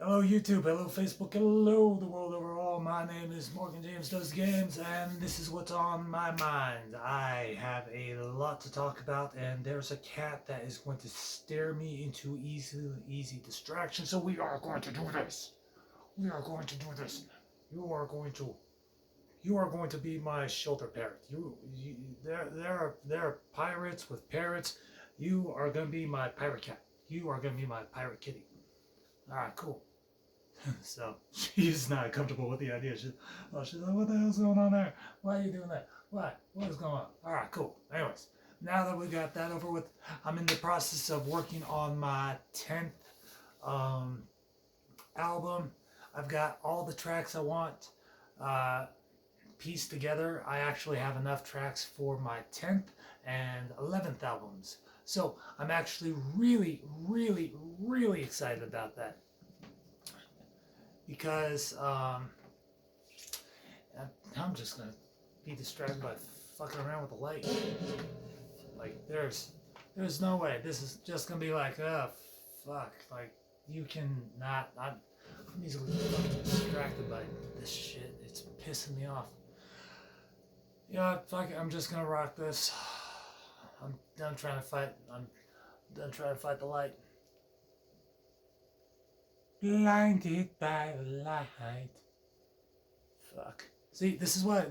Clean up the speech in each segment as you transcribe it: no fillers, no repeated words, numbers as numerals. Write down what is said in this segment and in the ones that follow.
Hello YouTube, hello Facebook, hello the world overall. My name is Morgan James Does Games, and this is what's on my mind. I have a lot to talk about, and there's a cat that is going to stare me into easy distraction. So we are going to do this. We are going to do this. You are going to you are going to be my shelter parrot. There are pirates with parrots. You are going to be my pirate cat. You are going to be my pirate kitty. All right, cool. So she's not comfortable with the idea. She's like, what the hell's going on there? Why are you doing that? What? What is going on? All right, cool. Anyways, now that we got that over with, I'm in the process of working on my 10th album. I've got all the tracks I want uh, pieced together. I actually have enough tracks for my 10th and 11th albums. So I'm actually really excited about that because I'm just gonna be distracted by fucking around with the light. Like there's no way this is just gonna be like, oh fuck, like you can not. I'm easily fucking distracted by this shit. It's pissing me off. You know what, fuck it, I'm just gonna rock this. I'm done trying to fight. I'm done trying to fight the light. Blinded by the light. Fuck. See, this is why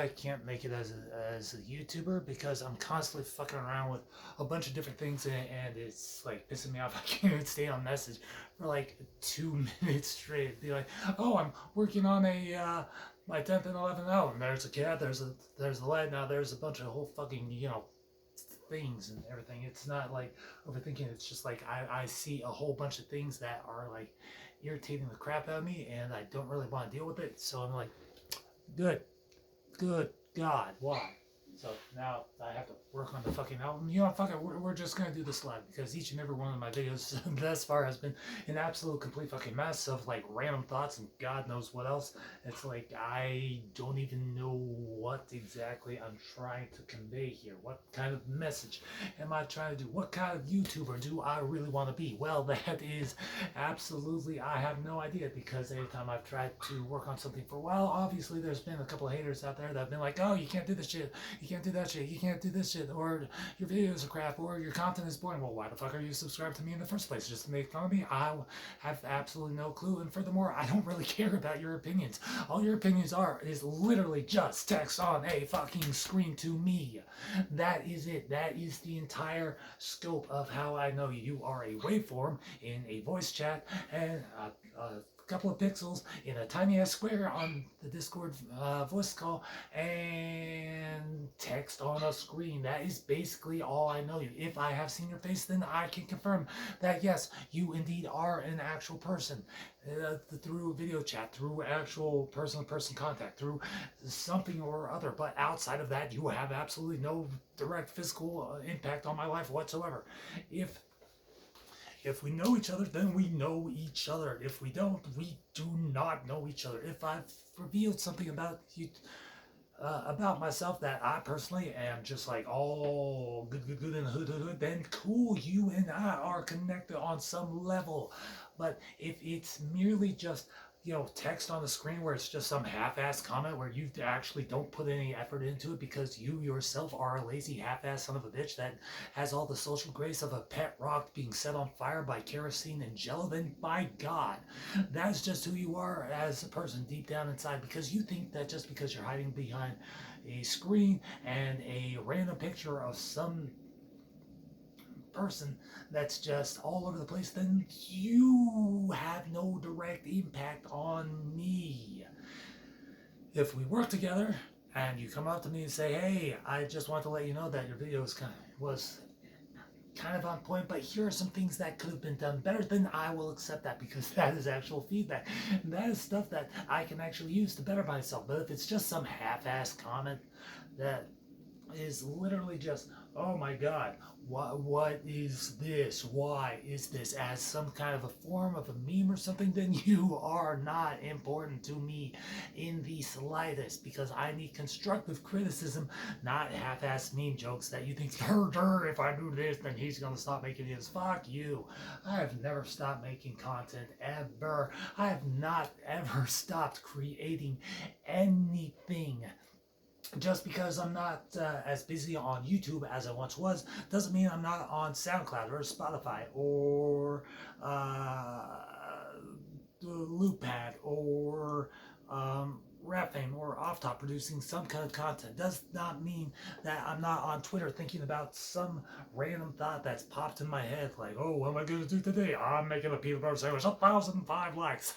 I can't make it as a YouTuber, because I'm constantly fucking around with a bunch of different things, and it's like pissing me off. I can't even stay on message for like 2 minutes straight. Be like, oh, I'm working on a my 10th and 11th album. There's a cat. There's a light. Now there's a bunch of whole fucking things and everything. It's not like overthinking. It's just like I see a whole bunch of things that are like irritating the crap out of me, and I don't really want to deal with it. So I'm like, good God, why? So now I have to work on the fucking album. You know, fuck it, we're just gonna do this live, because each and every one of my videos thus far has been an absolute complete fucking mess of like random thoughts and God knows what else. It's like I don't even know what exactly I'm trying to convey here. What kind of message am I trying to do? What kind of YouTuber do I really want to be? Well, that is absolutely, I have no idea, because every time I've tried to work on something for a while, obviously there's been a couple of haters out there that have been like, oh, you can't do this shit, you can't do that shit, you can't do this shit, or your videos are crap, or your content is boring. Well, why the fuck are you subscribed to me in the first place? Just to make fun of me? I have absolutely no clue, and furthermore, I don't really care about your opinions. All your opinions is literally just text on a fucking screen to me. That is it. That is the entire scope of how I know you. You are a waveform in a voice chat, and a couple of pixels in a tiny ass square on the Discord voice call, and text on a screen. That is basically all I know you. If I have seen your face, then I can confirm that yes, you indeed are an actual person, through video chat, through actual person-to-person contact, through something or other. But outside of that, you have absolutely no direct physical impact on my life whatsoever. If we know each other, then we know each other. If we don't, we do not know each other. If I've revealed something about you, about myself, that I personally am just like all good and hood, then cool, you and I are connected on some level. But if it's merely just, text on the screen where it's just some half-ass comment where you actually don't put any effort into it because you yourself are a lazy half-ass son of a bitch that has all the social grace of a pet rock being set on fire by kerosene and jello, then by God, that's just who you are as a person deep down inside, because you think that just because you're hiding behind a screen and a random picture of some person that's just all over the place, then you have no direct impact on me. If we work together and you come up to me and say, hey, I just want to let you know that your video was kind of on point, but here are some things that could have been done better, then I will accept that, because that is actual feedback. And that is stuff that I can actually use to better myself. But if it's just some half-assed comment that is literally just, oh my god, what is this? Why is this? As some kind of a form of a meme or something, then you are not important to me in the slightest, because I need constructive criticism, not half-ass meme jokes that you think, if I do this, then he's gonna stop making this. Fuck you. I have never stopped making content, ever. I have not ever stopped creating anything. Just because I'm not as busy on YouTube as I once was, doesn't mean I'm not on SoundCloud or Spotify or Loopad or Rapfame or Off Top producing some kind of content. Does not mean that I'm not on Twitter thinking about some random thought that's popped in my head, like, oh, what am I going to do today? I'm making a peanut butter sandwich, 1,005 likes.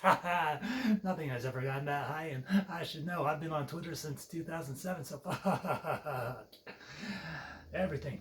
Nothing has ever gotten that high, and I should know. I've been on Twitter since 2007, so fuck everything.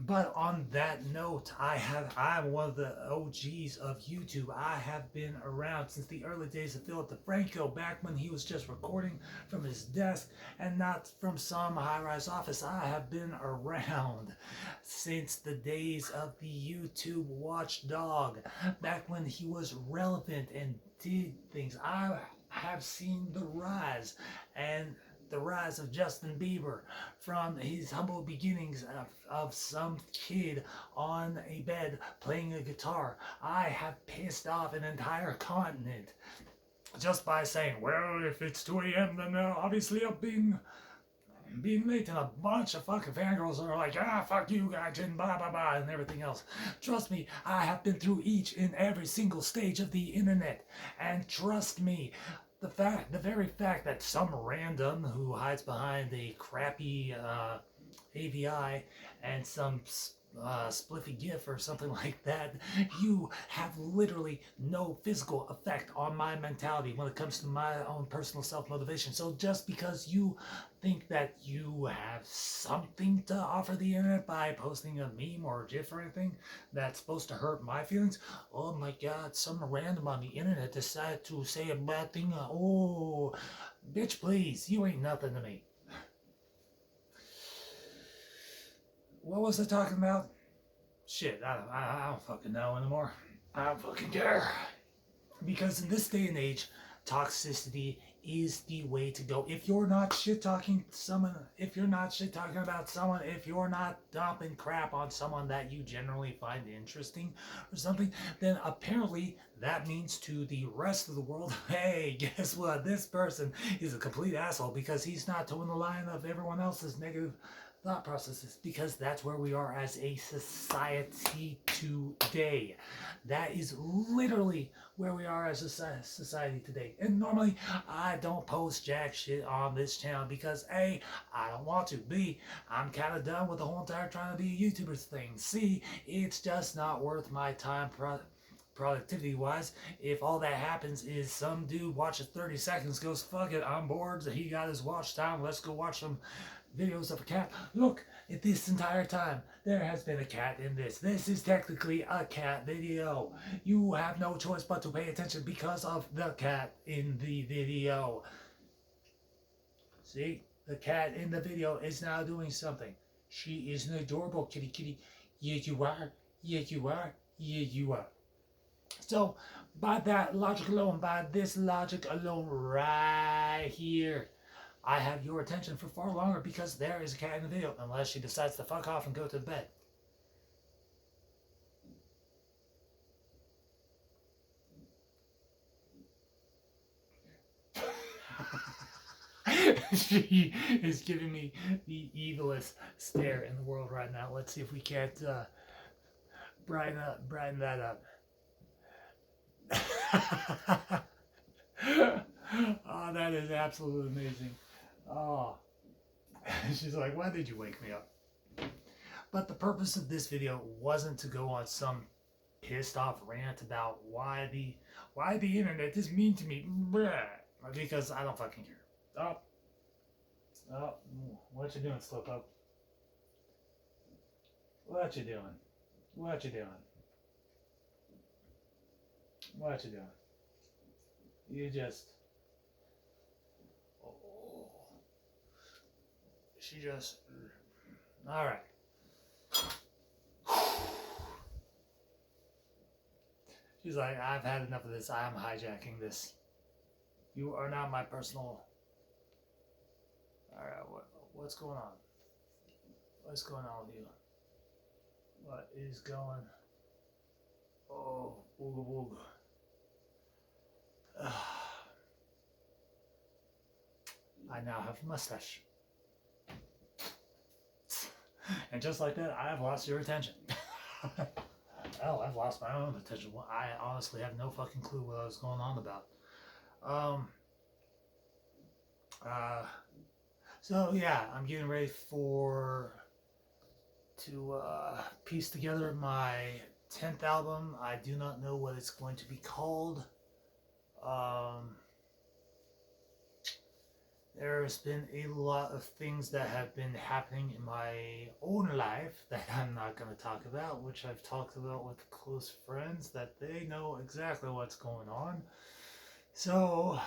But on that note, I'm one of the OGs of YouTube. I have been around since the early days of Philip DeFranco, back when he was just recording from his desk and not from some high-rise office. I have been around since the days of the YouTube watchdog, back when he was relevant and did things. I have seen the rise of Justin Bieber, from his humble beginnings of some kid on a bed playing a guitar. I have pissed off an entire continent just by saying, well, if it's 2 a.m., then obviously I'm being late, and a bunch of fucking fangirls are like, fuck you guys, and blah blah blah, and everything else. Trust me, I have been through each and every single stage of the internet, and trust me, the very fact that some random who hides behind a crappy AVI and some spliffy GIF or something like that, you have literally no physical effect on my mentality when it comes to my own personal self-motivation. So just because you think that you have something to offer the internet by posting a meme or a GIF or anything that's supposed to hurt my feelings, oh my god, some random on the internet decided to say a bad thing. Oh, bitch, please, you ain't nothing to me. What was I talking about? Shit, I don't fucking know anymore. I don't fucking care. Because in this day and age, toxicity is the way to go. If you're not shit talking someone, if you're not shit talking about someone, if you're not dumping crap on someone that you generally find interesting or something, then apparently that means to the rest of the world, hey, guess what? This person is a complete asshole because he's not towing the line of everyone else's negative thought processes, because that's where we are as a society today. That is literally where we are as a society today. And normally I don't post jack shit on this channel because A, I don't want to. B, I'm kind of done with the whole entire trying to be a YouTuber thing. C, it's just not worth my time productivity wise. If all that happens is some dude watches 30 seconds, goes, fuck it, I'm bored, he got his watch time, let's go watch some videos of a cat. Look, at this entire time there has been a cat in this. This is technically a cat video. You have no choice but to pay attention because of the cat in the video. See, the cat in the video is now doing something. She is an adorable kitty. Yeah, you are. Yeah, you are. Yeah, you are. So, by that logic alone, by this logic alone right here, I have your attention for far longer because there is a cat in the video, unless she decides to fuck off and go to bed. She is giving me the evilest stare in the world right now. Let's see if we can't brighten that up. Oh, that is absolutely amazing. Oh, she's like, why did you wake me up? But the purpose of this video wasn't to go on some pissed off rant about why the internet is mean to me, because I don't fucking care. Oh, what you doing, Slowpoke? What you doing? What you doing? What you doing? You just... she just. All right. She's like, I've had enough of this. I am hijacking this. You are not my personal. All right, what's going on? What's going on with you? What is going? Oh, ooga booga. I now have a mustache. And just like that, I have lost your attention. Hell, I've lost my own attention. I honestly have no fucking clue what I was going on about. So yeah, I'm getting ready to piece together my 10th album. I do not know what it's going to be called. There's been a lot of things that have been happening in my own life that I'm not going to talk about, which I've talked about with close friends that they know exactly what's going on. So,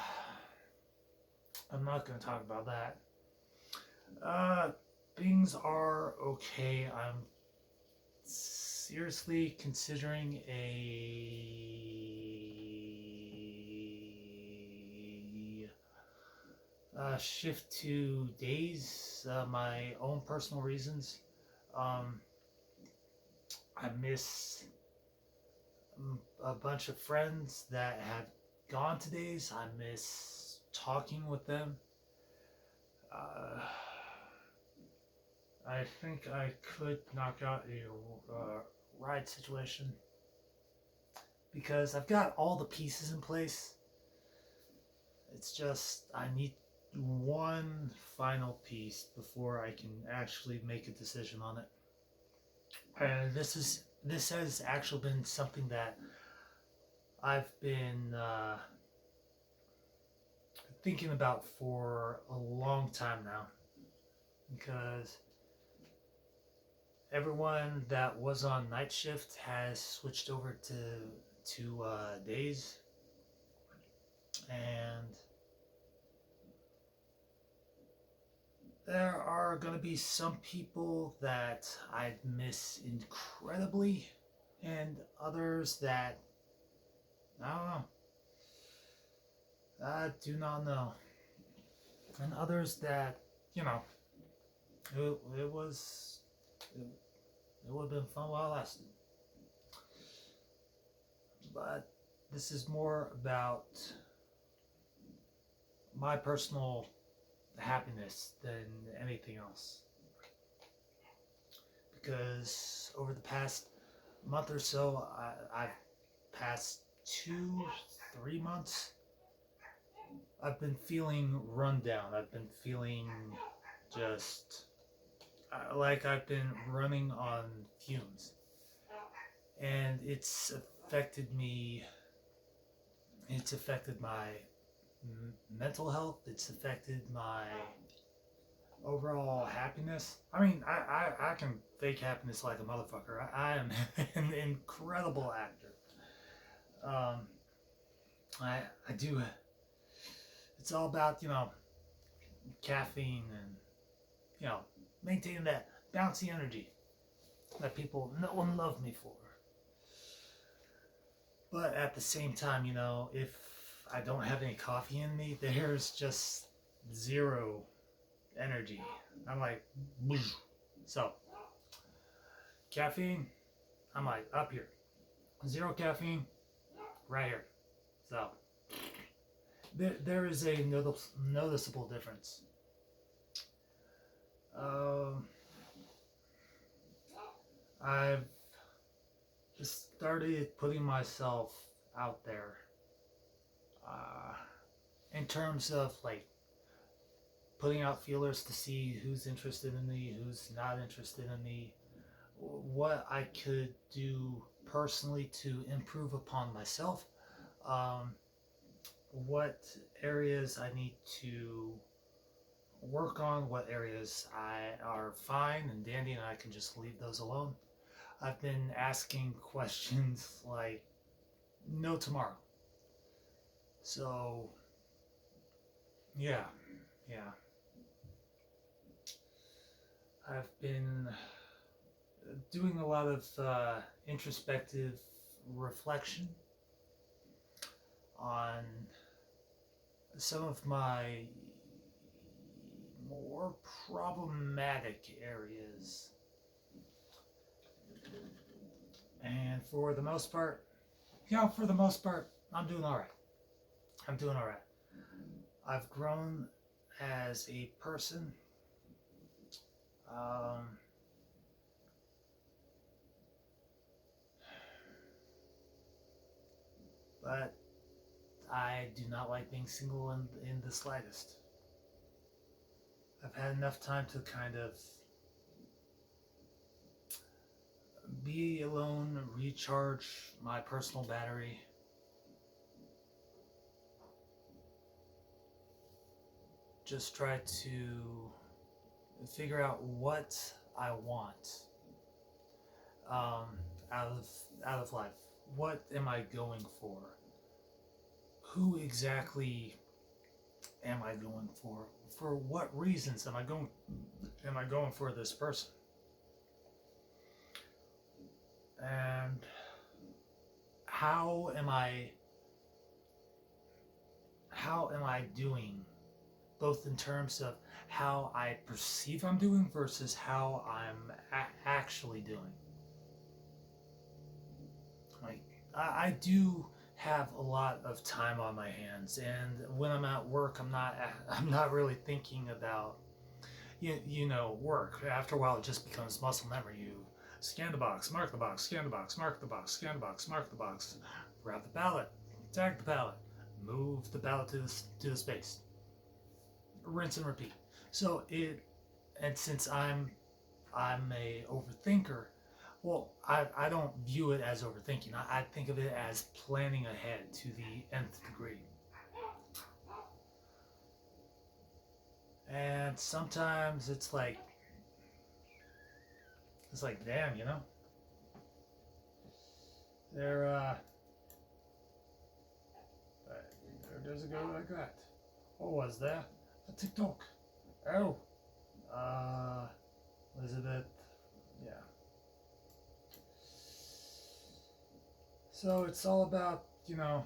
I'm not going to talk about that. Things are okay. I'm seriously considering a shift to days, my own personal reasons. I miss a bunch of friends that have gone to days. I miss talking with them. I think I could knock out a ride situation because I've got all the pieces in place. It's just I need one final piece before I can actually make a decision on it. And this has actually been something that I've been thinking about for a long time now, because everyone that was on night shift has switched over to days, and there are going to be some people that I miss incredibly, and others that I don't know. I do not know. And others that, you know, it would have been fun while it lasted. But this is more about my personal happiness than anything else. Because over the past month or so, I've past 2-3 months, I've been feeling run down. I've been feeling just like I've been running on fumes. And it's affected me. It's affected my mental health. It's affected my overall happiness. I mean, I can fake happiness like a motherfucker. I am an incredible actor. I do. It's all about, you know, caffeine and, you know, maintaining that bouncy energy that no one loved me for. But at the same time, you know, if I don't have any coffee in me, there's just zero energy. I'm like, whoosh. So, caffeine, I'm like, up here. Zero caffeine, right here. So, there is a noticeable difference. I've just started putting myself out there in terms of like putting out feelers to see who's interested in me, who's not interested in me, what I could do personally to improve upon myself, what areas I need to work on, what areas are fine and dandy and I can just leave those alone. I've been asking questions like no tomorrow. So yeah. I've been doing a lot of introspective reflection on some of my more problematic areas. And for the most part, I'm doing all right. I'm doing all right. I've grown as a person. Um, but I do not like being single in the slightest. I've had enough time to kind of be alone, recharge my personal battery, just try to figure out what I want um, out of life. What am I going for? Who exactly am I going for? For what reasons am I going? Am I going for this person? And how am I? How am I doing? Both in terms of how I perceive I'm doing versus how I'm actually doing. Like I do have a lot of time on my hands, and when I'm at work, I'm not really thinking about you know work. After a while, it just becomes muscle memory. You scan the box, mark the box, scan the box, mark the box, scan the box, mark the box, grab the pallet, tag the pallet, move the pallet to the space, rinse and repeat. So it and since I'm a overthinker. Well, I don't view it as overthinking. I think of it as planning ahead to the nth degree. And sometimes it's like damn, you know, there there does a go like that. What was that? A TikTok. Oh, uh, Elizabeth. Yeah. So it's all about, you know,